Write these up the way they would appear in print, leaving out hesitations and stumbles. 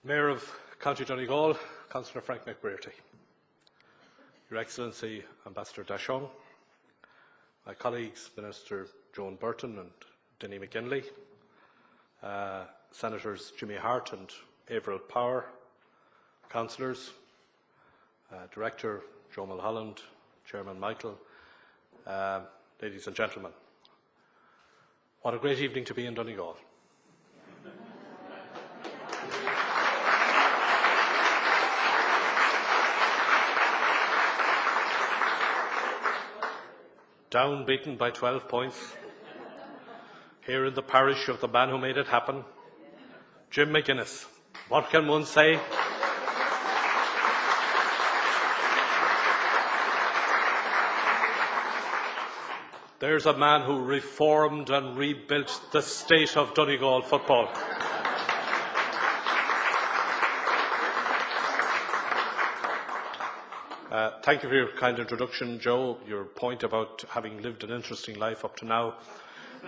Mayor of County Donegal, Councillor Frank McBrearty, Your Excellency Ambassador Dashon, my colleagues Minister Joan Burton and Denny McGinley, Senators Jimmy Hart and Avril Power, Councillors, Director Joe Mulholland, Chairman Michael, ladies and gentlemen. What a great evening to be in Donegal. Down beaten by 12 points, here in the parish of the man who made it happen, Jim McGuinness. What can one say? There's a man who reformed and rebuilt the state of Donegal football. Thank you for your kind introduction, Joe. Your point about having lived an interesting life up to now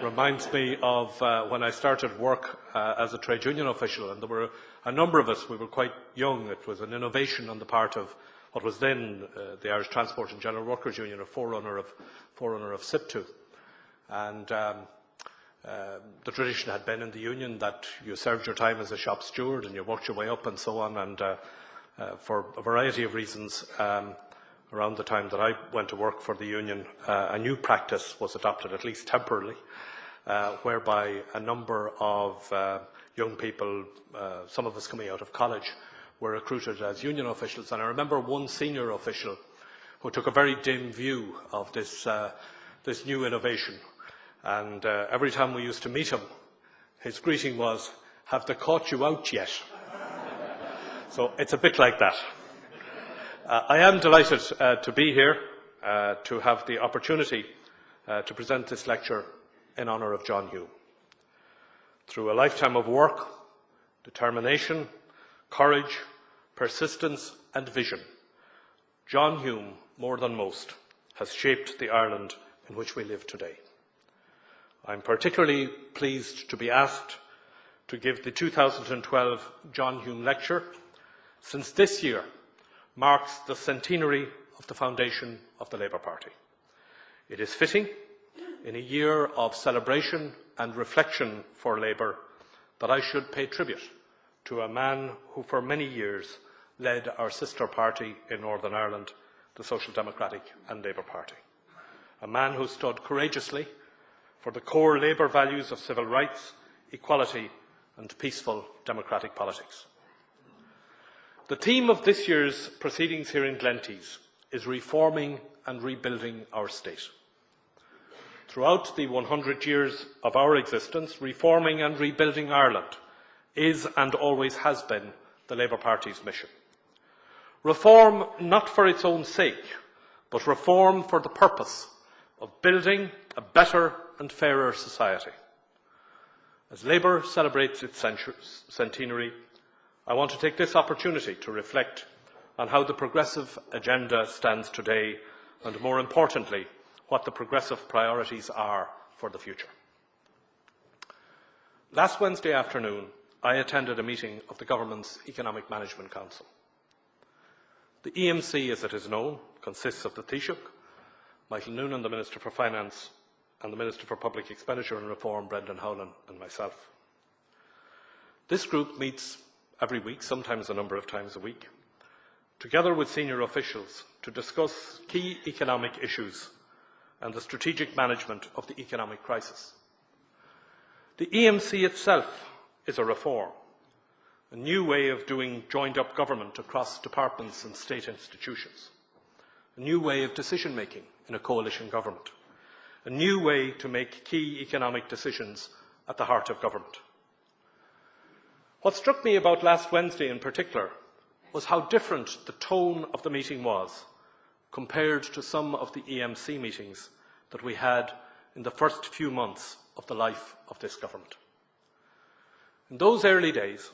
reminds me of when I started work as a trade union official, and there were a number of us. We were quite young. It was an innovation on the part of what was then the Irish Transport and General Workers Union, a forerunner of SIPTU. And the tradition had been in the union that you served your time as a shop steward and you worked your way up and so on. And for a variety of reasons, around the time that I went to work for the union, a new practice was adopted, at least temporarily, whereby a number of young people, some of us coming out of college, were recruited as union officials. And I remember one senior official who took a very dim view of this new innovation. And every time we used to meet him, his greeting was, "Have they caught you out yet?" So it's a bit like that. I am delighted to be here, to have the opportunity to present this lecture in honour of John Hume. Through a lifetime of work, determination, courage, persistence and vision, John Hume, more than most, has shaped the Ireland in which we live today. I'm particularly pleased to be asked to give the 2012 John Hume Lecture, since this year marks the centenary of the foundation of the Labour Party. It is fitting, in a year of celebration and reflection for Labour, that I should pay tribute to a man who for many years led our sister party in Northern Ireland, the Social Democratic and Labour Party. A man who stood courageously for the core Labour values of civil rights, equality and peaceful democratic politics. The theme of this year's proceedings here in Glentees is reforming and rebuilding our state. Throughout the 100 years of our existence, reforming and rebuilding Ireland is and always has been the Labour Party's mission. Reform not for its own sake, but reform for the purpose of building a better and fairer society. As Labour celebrates its centenary, I want to take this opportunity to reflect on how the progressive agenda stands today and, more importantly, what the progressive priorities are for the future. Last Wednesday afternoon, I attended a meeting of the Government's Economic Management Council. The EMC, as it is known, consists of the Taoiseach, Michael Noonan, the Minister for Finance, and the Minister for Public Expenditure and Reform, Brendan Howlin, and myself. This group meets every week, sometimes a number of times a week, together with senior officials to discuss key economic issues and the strategic management of the economic crisis. The EMC itself is a reform, a new way of doing joined-up government across departments and state institutions, a new way of decision-making in a coalition government, a new way to make key economic decisions at the heart of government. What struck me about last Wednesday in particular was how different the tone of the meeting was compared to some of the EMC meetings that we had in the first few months of the life of this government. In those early days,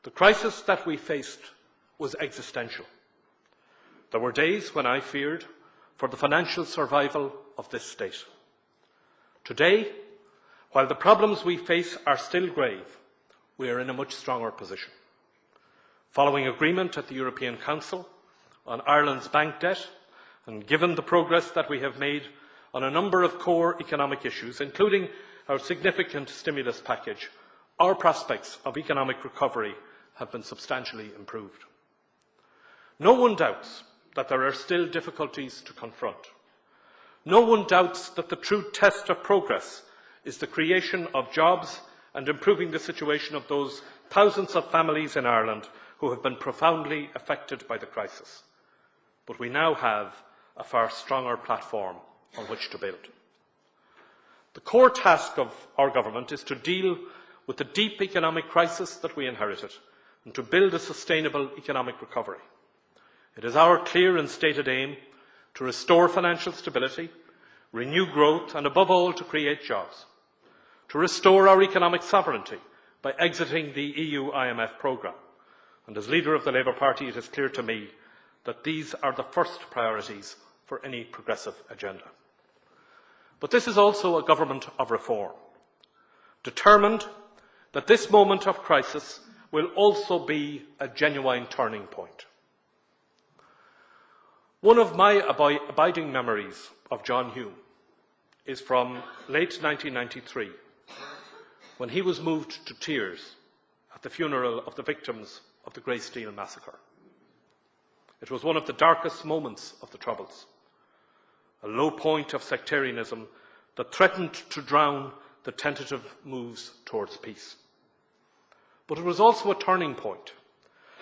the crisis that we faced was existential. There were days when I feared for the financial survival of this state. Today, while the problems we face are still grave, we are in a much stronger position. Following agreement at the European Council on Ireland's bank debt, and given the progress that we have made on a number of core economic issues, including our significant stimulus package, our prospects of economic recovery have been substantially improved. No one doubts that there are still difficulties to confront. No one doubts that the true test of progress is the creation of jobs and improving the situation of those thousands of families in Ireland who have been profoundly affected by the crisis. But we now have a far stronger platform on which to build. The core task of our government is to deal with the deep economic crisis that we inherited and to build a sustainable economic recovery. It is our clear and stated aim to restore financial stability, renew growth and, above all, to create jobs, to restore our economic sovereignty by exiting the EU-IMF programme. And as leader of the Labour Party, it is clear to me that these are the first priorities for any progressive agenda. But this is also a government of reform, determined that this moment of crisis will also be a genuine turning point. One of my abiding memories of John Hume is from late 1993, when he was moved to tears at the funeral of the victims of the Grey Steel massacre. It was one of the darkest moments of the Troubles, a low point of sectarianism that threatened to drown the tentative moves towards peace. But it was also a turning point,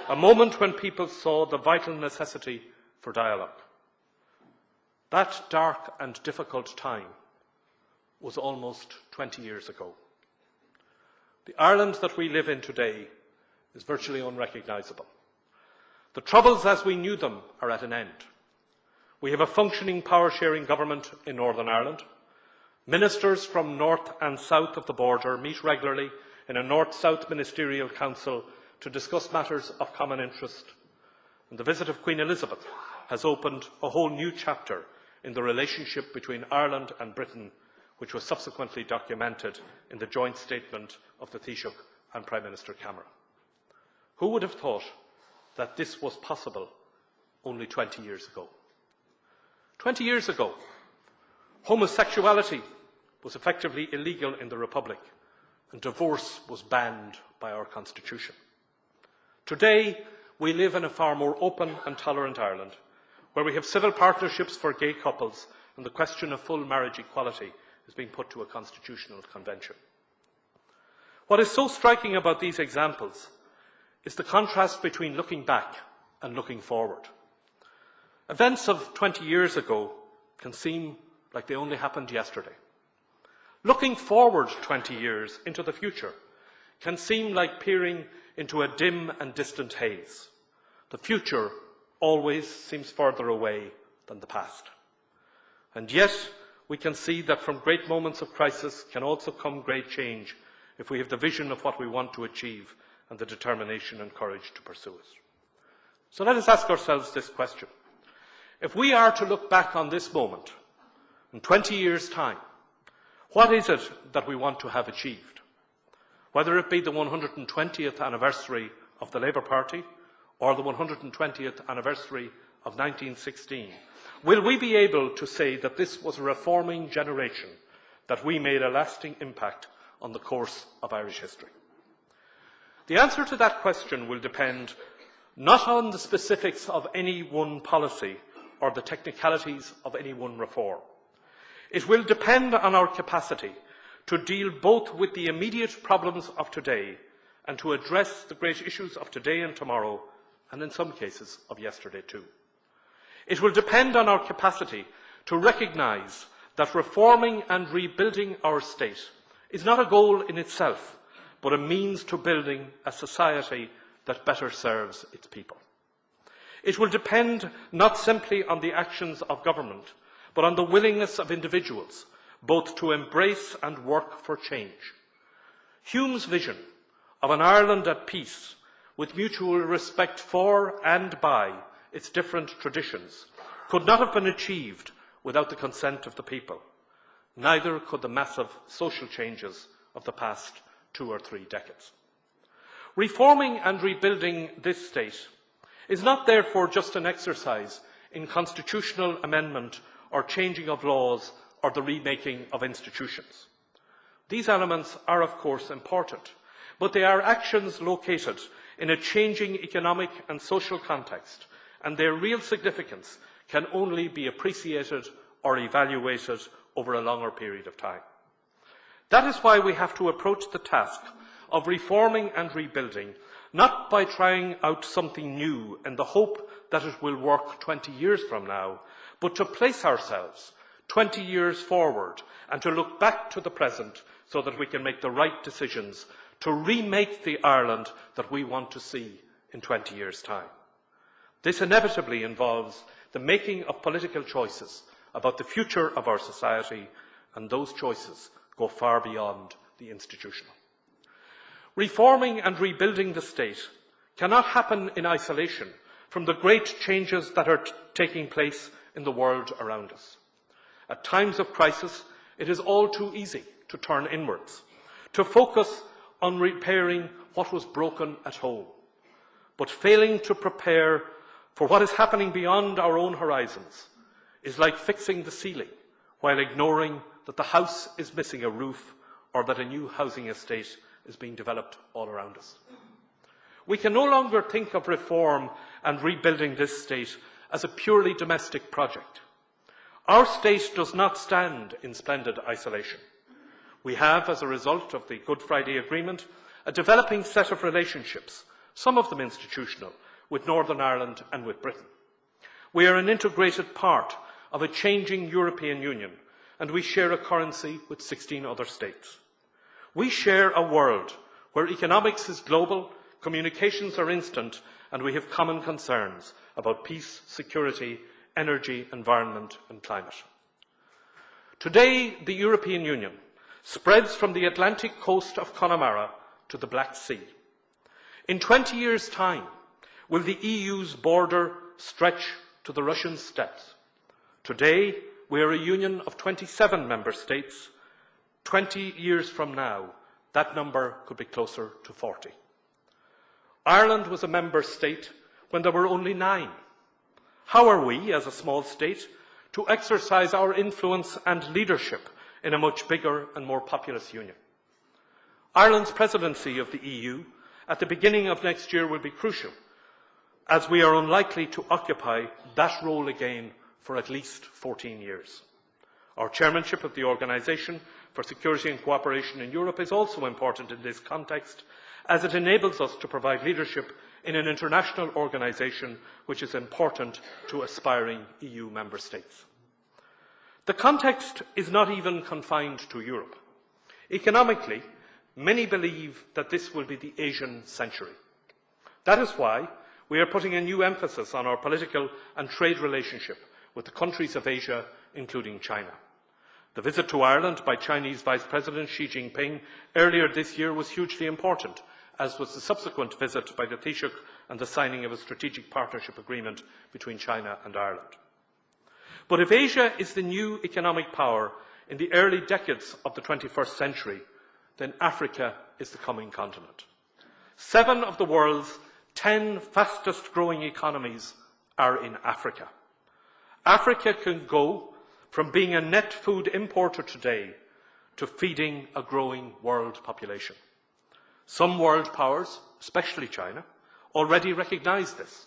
a moment when people saw the vital necessity for dialogue. That dark and difficult time was almost 20 years ago. The Ireland that we live in today is virtually unrecognisable. The Troubles as we knew them are at an end. We have a functioning power-sharing government in Northern Ireland. Ministers from north and south of the border meet regularly in a north-south ministerial council to discuss matters of common interest. And the visit of Queen Elizabeth has opened a whole new chapter in the relationship between Ireland and Britain, which was subsequently documented in the joint statement of the Taoiseach and Prime Minister Cameron. Who would have thought that this was possible only 20 years ago? 20 years ago, homosexuality was effectively illegal in the Republic and divorce was banned by our Constitution. Today, we live in a far more open and tolerant Ireland, where we have civil partnerships for gay couples and the question of full marriage equality is being put to a constitutional convention. What is so striking about these examples is the contrast between looking back and looking forward. Events of 20 years ago can seem like they only happened yesterday. Looking forward 20 years into the future can seem like peering into a dim and distant haze. The future always seems further away than the past. And yet, we can see that from great moments of crisis can also come great change if we have the vision of what we want to achieve and the determination and courage to pursue it. So let us ask ourselves this question. If we are to look back on this moment in 20 years' time, what is it that we want to have achieved? Whether it be the 120th anniversary of the Labour Party or the 120th anniversary of 1916, will we be able to say that this was a reforming generation, that we made a lasting impact on the course of Irish history? The answer to that question will depend not on the specifics of any one policy or the technicalities of any one reform. It will depend on our capacity to deal both with the immediate problems of today and to address the great issues of today and tomorrow, and in some cases of yesterday too. It will depend on our capacity to recognise that reforming and rebuilding our state is not a goal in itself, but a means to building a society that better serves its people. It will depend not simply on the actions of government, but on the willingness of individuals, both to embrace and work for change. Hume's vision of an Ireland at peace, with mutual respect for and by its different traditions, could not have been achieved without the consent of the people. Neither could the massive social changes of the past 2 or 3 decades. Reforming and rebuilding this state is not therefore just an exercise in constitutional amendment or changing of laws or the remaking of institutions. These elements are of course important, but they are actions located in a changing economic and social context, and their real significance can only be appreciated or evaluated over a longer period of time. That is why we have to approach the task of reforming and rebuilding not by trying out something new in the hope that it will work 20 years from now, but to place ourselves 20 years forward and to look back to the present so that we can make the right decisions to remake the Ireland that we want to see in 20 years' time. This inevitably involves the making of political choices about the future of our society, and those choices go far beyond the institutional. Reforming and rebuilding the state cannot happen in isolation from the great changes that are taking place in the world around us. At times of crisis, it is all too easy to turn inwards, to focus on repairing what was broken at home, but failing to prepare for what is happening beyond our own horizons is like fixing the ceiling while ignoring that the house is missing a roof or that a new housing estate is being developed all around us. We can no longer think of reform and rebuilding this state as a purely domestic project. Our state does not stand in splendid isolation. We have, as a result of the Good Friday Agreement, a developing set of relationships, some of them institutional, with Northern Ireland and with Britain. We are an integrated part of a changing European Union, and we share a currency with 16 other states. We share a world where economics is global, communications are instant, and we have common concerns about peace, security, energy, environment and climate. Today, the European Union spreads from the Atlantic coast of Connemara to the Black Sea. In 20 years' time, will the EU's border stretch to the Russian steppes? Today, we are a union of 27 member states. 20 years from now, that number could be closer to 40. Ireland was a member state when there were only 9. How are we, as a small state, to exercise our influence and leadership in a much bigger and more populous union? Ireland's presidency of the EU at the beginning of next year will be crucial, as we are unlikely to occupy that role again for at least 14 years. Our chairmanship of the Organisation for Security and Cooperation in Europe is also important in this context, as it enables us to provide leadership in an international organisation which is important to aspiring EU member states. The context is not even confined to Europe. Economically, many believe that this will be the Asian century. That is why we are putting a new emphasis on our political and trade relationship with the countries of Asia, including China. The visit to Ireland by Chinese Vice President Xi Jinping earlier this year was hugely important, as was the subsequent visit by the Taoiseach and the signing of a strategic partnership agreement between China and Ireland. But if Asia is the new economic power in the early decades of the 21st century, then Africa is the coming continent. 7 of the world's 10 fastest growing economies are in Africa. Africa can go from being a net food importer today to feeding a growing world population. Some world powers, especially China, already recognise this.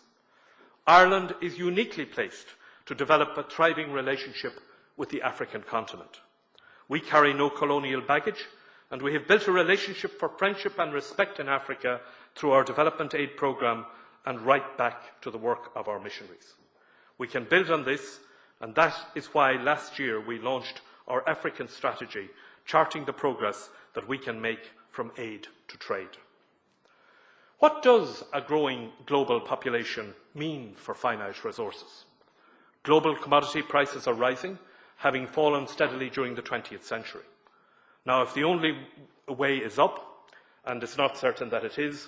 Ireland is uniquely placed to develop a thriving relationship with the African continent. We carry no colonial baggage, and we have built a relationship for friendship and respect in Africa through our development aid programme and right back to the work of our missionaries. We can build on this, and that is why last year we launched our African strategy, charting the progress that we can make from aid to trade. What does a growing global population mean for finite resources? Global commodity prices are rising, having fallen steadily during the 20th century. Now, if the only way is up, and it's not certain that it is,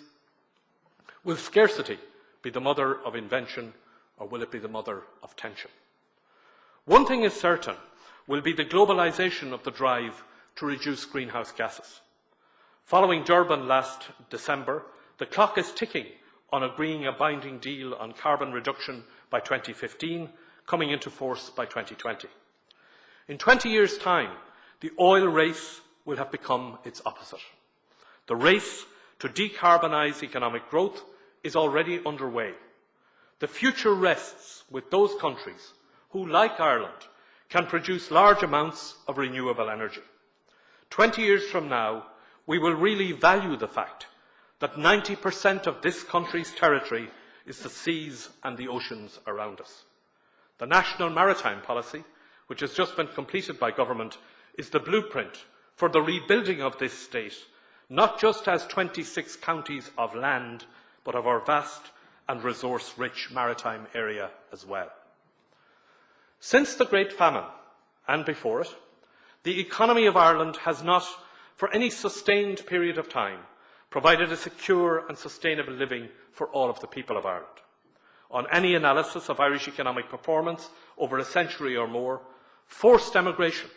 will scarcity be the mother of invention, or will it be the mother of tension? One thing is certain, will be the globalisation of the drive to reduce greenhouse gases. Following Durban last December, The clock is ticking on agreeing a binding deal on carbon reduction by 2015, coming into force by 2020. In 20 years' time, the oil race will have become its opposite. The race to decarbonise economic growth is already underway. The future rests with those countries who, like Ireland, can produce large amounts of renewable energy. 20 years from now, we will really value the fact that 90% of this country's territory is the seas and the oceans around us. The National Maritime Policy, which has just been completed by government, is the blueprint for the rebuilding of this state, not just as 26 counties of land, but of our vast and resource-rich maritime area as well. Since the Great Famine, and before it, the economy of Ireland has not, for any sustained period of time, provided a secure and sustainable living for all of the people of Ireland. On any analysis of Irish economic performance over a century or more, forced emigration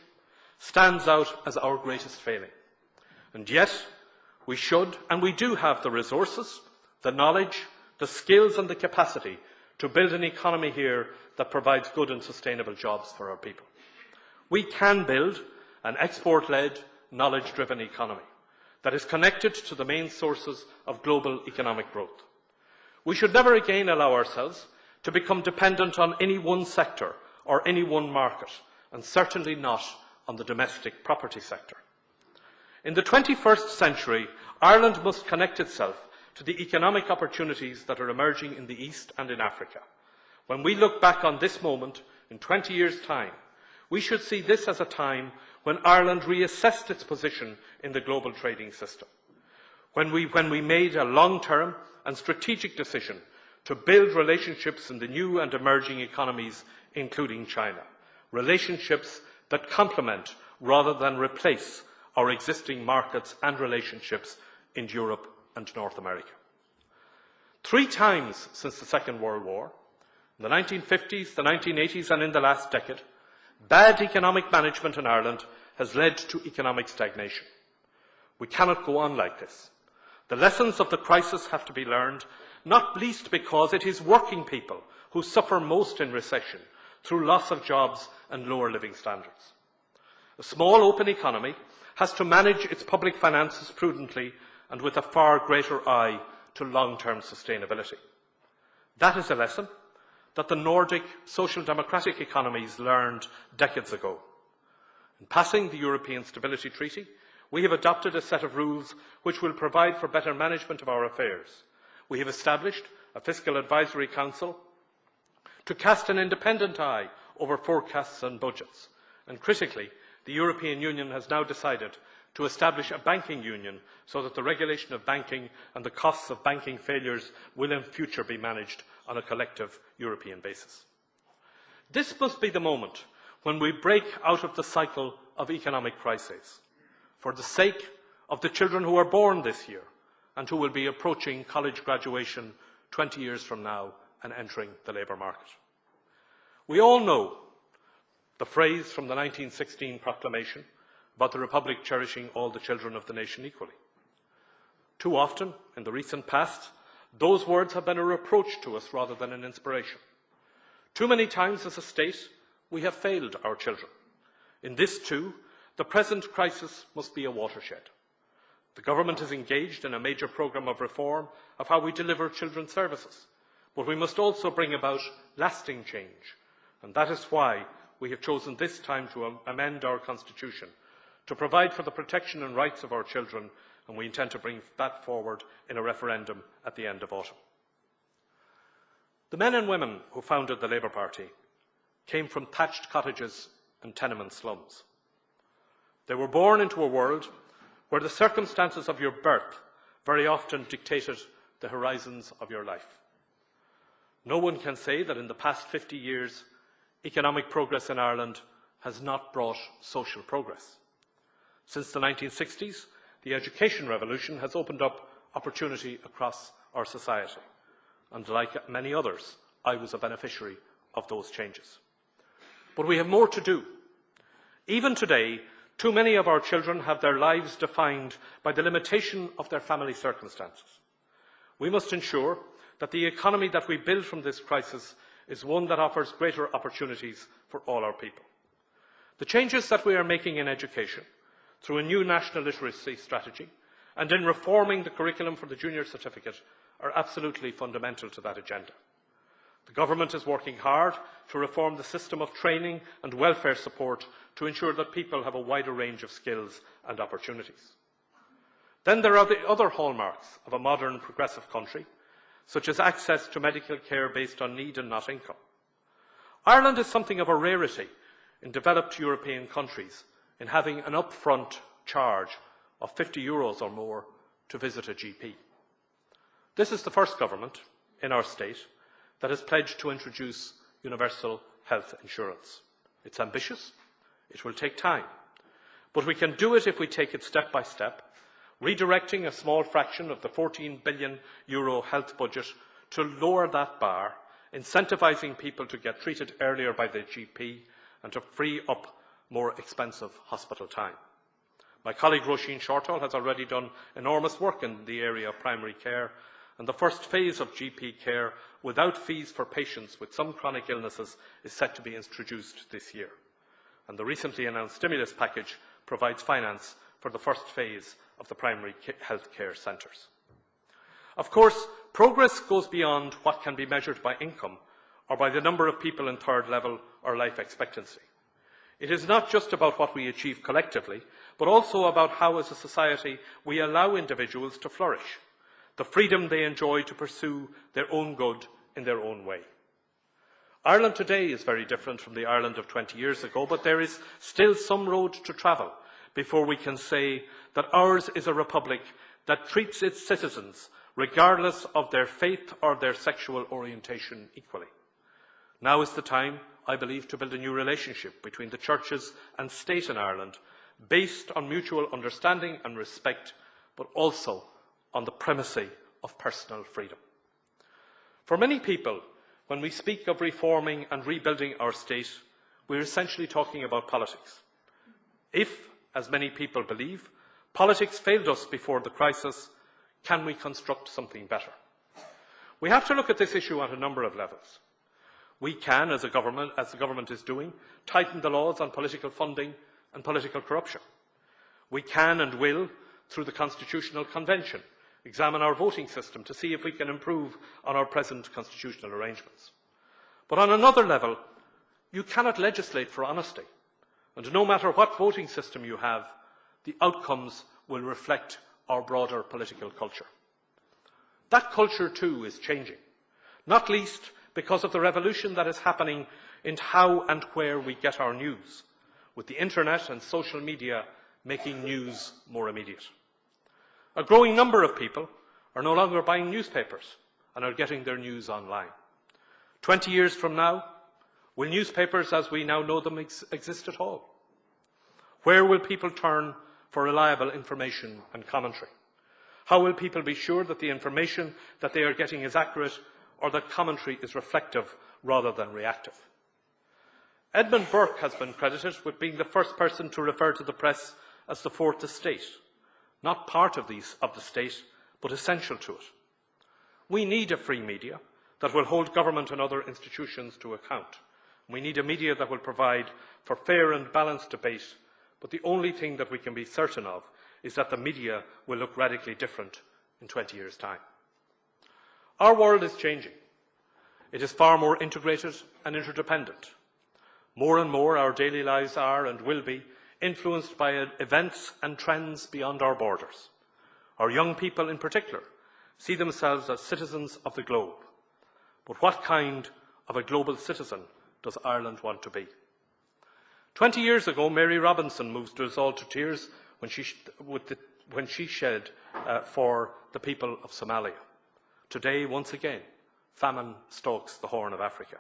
stands out as our greatest failing. And yet, we should and we do have the resources, the knowledge, the skills and the capacity to build an economy here that provides good and sustainable jobs for our people. We can build an export-led, knowledge-driven economy that is connected to the main sources of global economic growth. We should never again allow ourselves to become dependent on any one sector or any one market, and certainly not on the domestic property sector. In the 21st century, Ireland must connect itself to the economic opportunities that are emerging in the East and in Africa. When we look back on this moment in 20 years' time, we should see this as a time when Ireland reassessed its position in the global trading system, when we made a long-term and strategic decision to build relationships in the new and emerging economies, including China, relationships that complement rather than replace our existing markets and relationships in Europe and North America. 3 times since the Second World War, in the 1950s, the 1980s and in the last decade, bad economic management in Ireland has led to economic stagnation. We cannot go on like this. The lessons of the crisis have to be learned, not least because it is working people who suffer most in recession through loss of jobs and lower living standards. A small open economy has to manage its public finances prudently and with a far greater eye to long-term sustainability. That is a lesson that the Nordic social democratic economies learned decades ago. In passing the European Stability Treaty, we have adopted a set of rules which will provide for better management of our affairs. We have established a Fiscal Advisory Council to cast an independent eye over forecasts and budgets. And critically, the European Union has now decided to establish a banking union so that the regulation of banking and the costs of banking failures will in future be managed on a collective European basis. This must be the moment when we break out of the cycle of economic crises, for the sake of the children who are born this year and who will be approaching college graduation 20 years from now and entering the labour market. We all know the phrase from the 1916 proclamation about the Republic cherishing all the children of the nation equally. Too often, in the recent past, those words have been a reproach to us rather than an inspiration. Too many times as a state, we have failed our children. In this too, the present crisis must be a watershed. The government is engaged in a major programme of reform of how we deliver children's services, but we must also bring about lasting change, and that is why we have chosen this time to amend our constitution to provide for the protection and rights of our children, and we intend to bring that forward in a referendum at the end of autumn. The men and women who founded the Labour Party came from thatched cottages and tenement slums. They were born into a world where the circumstances of your birth very often dictated the horizons of your life. No one can say that in the past 50 years, economic progress in Ireland has not brought social progress. Since the 1960s, the education revolution has opened up opportunity across our society. And like many others, I was a beneficiary of those changes. But we have more to do. Even today, too many of our children have their lives defined by the limitation of their family circumstances. We must ensure that the economy that we build from this crisis is one that offers greater opportunities for all our people. The changes that we are making in education, through a new national literacy strategy, and in reforming the curriculum for the junior certificate, are absolutely fundamental to that agenda. The Government is working hard to reform the system of training and welfare support to ensure that people have a wider range of skills and opportunities. Then there are the other hallmarks of a modern, progressive country, such as access to medical care based on need and not income. Ireland is something of a rarity in developed European countries in having an upfront charge of €50 or more to visit a GP. This is the first government in our state that has pledged to introduce universal health insurance. It's ambitious, it will take time, but we can do it if we take it step by step, redirecting a small fraction of the €14 billion health budget to lower that bar, incentivising people to get treated earlier by their GP and to free up more expensive hospital time. My colleague Roisin Shortall has already done enormous work in the area of primary care, and the first phase of GP care without fees for patients with some chronic illnesses is set to be introduced this year. And the recently announced stimulus package provides finance for the first phase of the primary health care centres. Of course, progress goes beyond what can be measured by income or by the number of people in third level or life expectancy. It is not just about what we achieve collectively, but also about how, as a society, we allow individuals to flourish, the freedom they enjoy to pursue their own good in their own way. Ireland today is very different from the Ireland of 20 years ago, but there is still some road to travel before we can say that ours is a republic that treats its citizens, regardless of their faith or their sexual orientation, equally. Now is the time, I believe, to build a new relationship between the churches and state in Ireland, based on mutual understanding and respect, but also on the primacy of personal freedom. For many people, when we speak of reforming and rebuilding our state, we are essentially talking about politics. If, as many people believe, politics failed us before the crisis, can we construct something better? We have to look at this issue at a number of levels. We can, as the government is doing, tighten the laws on political funding and political corruption. We can and will, through the Constitutional Convention, examine our voting system to see if we can improve on our present constitutional arrangements. But on another level, you cannot legislate for honesty, and no matter what voting system you have, the outcomes will reflect our broader political culture. That culture too is changing, not least because of the revolution that is happening in how and where we get our news, with the internet and social media making news more immediate. A growing number of people are no longer buying newspapers and are getting their news online. 20 years from now, will newspapers as we now know them exist at all? Where will people turn for reliable information and commentary? How will people be sure that the information that they are getting is accurate, or that commentary is reflective rather than reactive? Edmund Burke has been credited with being the first person to refer to the press as the fourth estate, not part of the state, but essential to it. We need a free media that will hold government and other institutions to account. We need a media that will provide for fair and balanced debate, but the only thing that we can be certain of is that the media will look radically different in 20 years' time. Our world is changing. It is far more integrated and interdependent. More and more our daily lives are and will be influenced by events and trends beyond our borders. Our young people in particular see themselves as citizens of the globe. But what kind of a global citizen does Ireland want to be? 20 years ago, Mary Robinson moved us all to tears when she shed for the people of Somalia. Today, once again, famine stalks the Horn of Africa.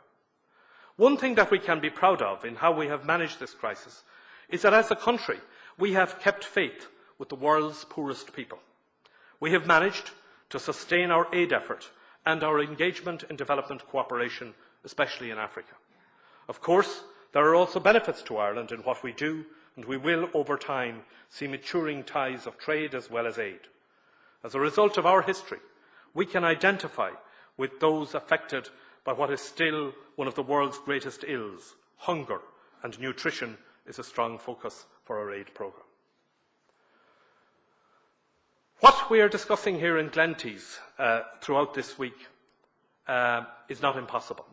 One thing that we can be proud of in how we have managed this crisis is that as a country, we have kept faith with the world's poorest people. We have managed to sustain our aid effort and our engagement in development cooperation, especially in Africa. Of course, there are also benefits to Ireland in what we do, and we will, over time, see maturing ties of trade as well as aid. As a result of our history, we can identify with those affected by what is still one of the world's greatest ills, hunger, and nutrition is a strong focus for our aid programme. What we are discussing here in Glentees throughout this week is not impossible.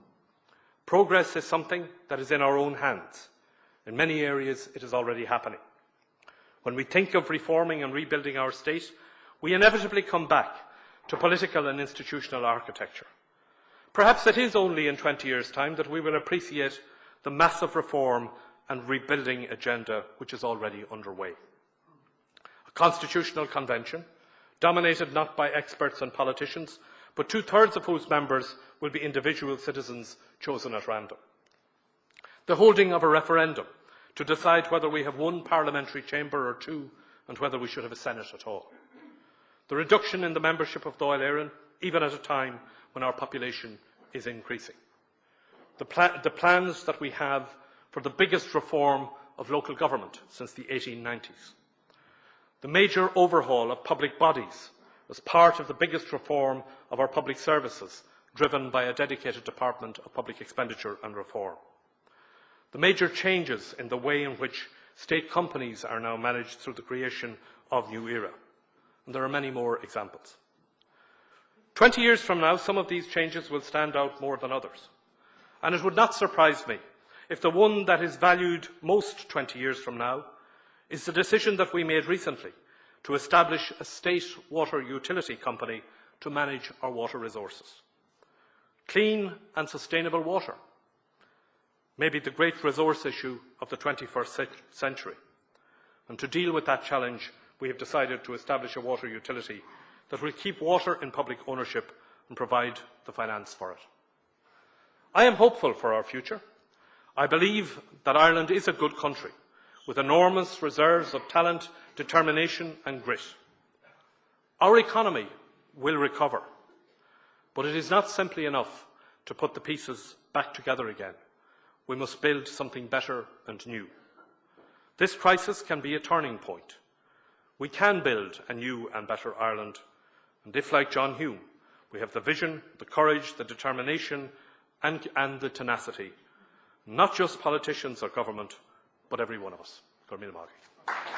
Progress is something that is in our own hands. In many areas, it is already happening. When we think of reforming and rebuilding our state, we inevitably come back to political and institutional architecture. Perhaps it is only in 20 years' time that we will appreciate the massive reform and rebuilding agenda which is already underway. A constitutional convention, dominated not by experts and politicians, but 2/3 of whose members will be individual citizens chosen at random. The holding of a referendum to decide whether we have one parliamentary chamber or two and whether we should have a Senate at all. The reduction in the membership of Dáil Éireann, even at a time when our population is increasing. The plans that we have for the biggest reform of local government since the 1890s. The major overhaul of public bodies as part of the biggest reform of our public services, driven by a dedicated Department of Public Expenditure and Reform. The major changes in the way in which state companies are now managed through the creation of New Era. And there are many more examples. 20 years from now, some of these changes will stand out more than others. And it would not surprise me if the one that is valued most 20 years from now is the decision that we made recently to establish a state water utility company to manage our water resources. Clean and sustainable water may be the great resource issue of the 21st century. And to deal with that challenge, we have decided to establish a water utility that will keep water in public ownership and provide the finance for it. I am hopeful for our future. I believe that Ireland is a good country with enormous reserves of talent, determination and grit. Our economy will recover, but it is not simply enough to put the pieces back together again. We must build something better and new. This crisis can be a turning point. We can build a new and better Ireland, and if, like John Hume, we have the vision, the courage, the determination and the tenacity, not just politicians or government, but every one of us. Gurmil Maghi.